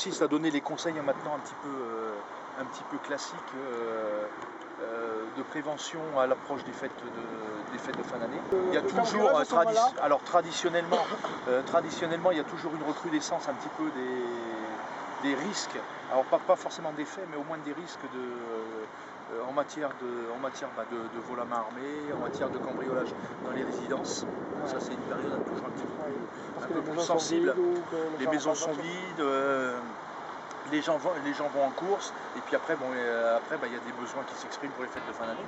consiste à donner les conseils maintenant un petit peu classiques de prévention à l'approche des fêtes de fin d'année. Il y a toujours, traditionnellement, il y a toujours une recrudescence un petit peu des risques, alors pas forcément des faits, mais au moins des risques en matière de vol à main armée, en matière de cambriolage dans les résidences. Ça, c'est une période toujours un peu plus sensible. Les maisons sont vides, les gens vont en course, et puis après, il y a des besoins qui s'expriment pour les fêtes de fin d'année.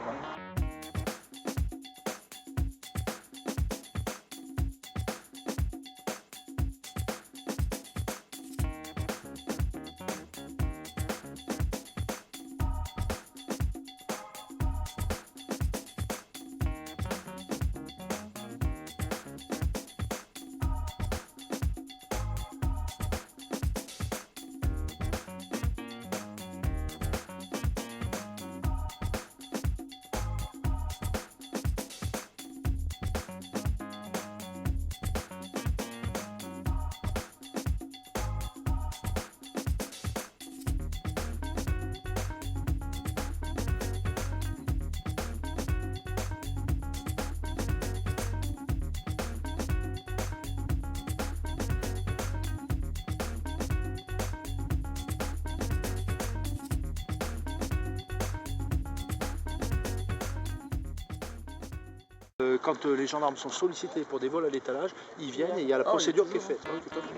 Quand les gendarmes sont sollicités pour des vols à l'étalage, ils viennent et il y a la procédure qui est faite. Oui, tout à fait.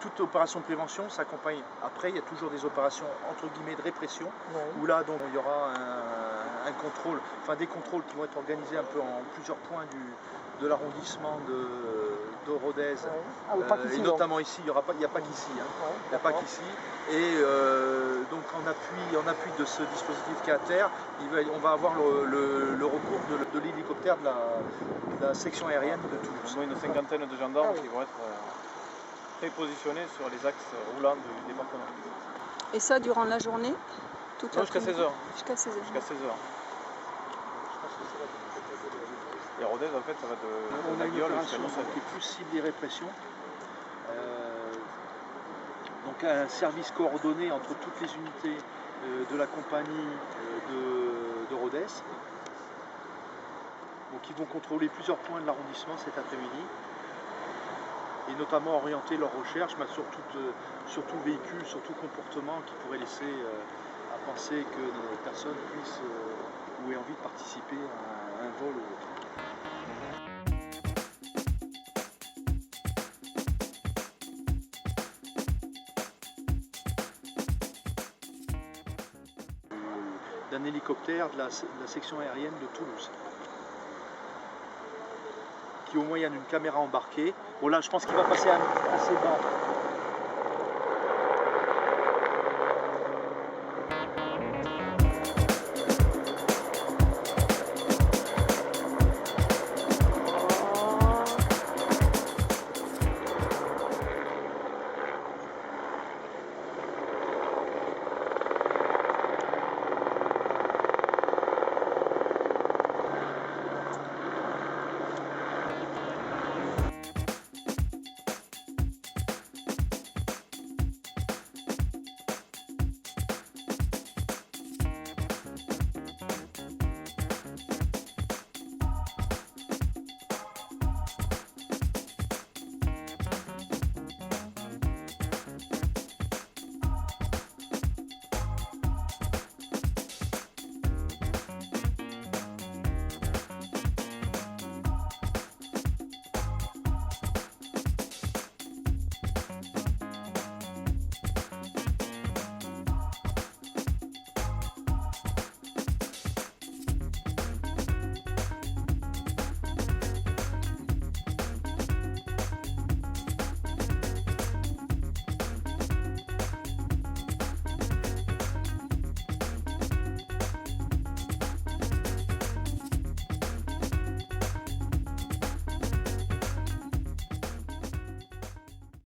Toute opération de prévention s'accompagne. Après, il y a toujours des opérations entre guillemets de répression, où là donc il y aura un contrôle, des contrôles qui vont être organisés un peu en plusieurs points de l'arrondissement de Rodez, et notamment ici, il n'y a pas qu'ici. Il n'y a pas qu'ici. Et donc en appui de ce dispositif qui est à terre, on va avoir le recours de l'hélicoptère de la section aérienne de Toulouse. Une cinquantaine de gendarmes qui vont être prépositionnés sur les axes roulants du département. Et ça durant la journée? Jusqu'à 16h. Jusqu'à 16h. Jusqu'à 16h. Et Rodez, en fait, ça va de la Gueule jusqu'à Monsal. Qui est plus ciblée répression. Donc un service coordonné entre toutes les unités de la compagnie de Rodez. Donc ils vont contrôler plusieurs points de l'arrondissement cet après-midi. Et notamment orienter leurs recherches sur tout véhicule, sur tout comportement qui pourrait laisser à penser que des personnes puissent ou aient envie de participer à un vol ou autre. D'un hélicoptère de la section aérienne de Toulouse, qui au moyen d'une caméra embarquée, bon là je pense qu'il va passer assez bas,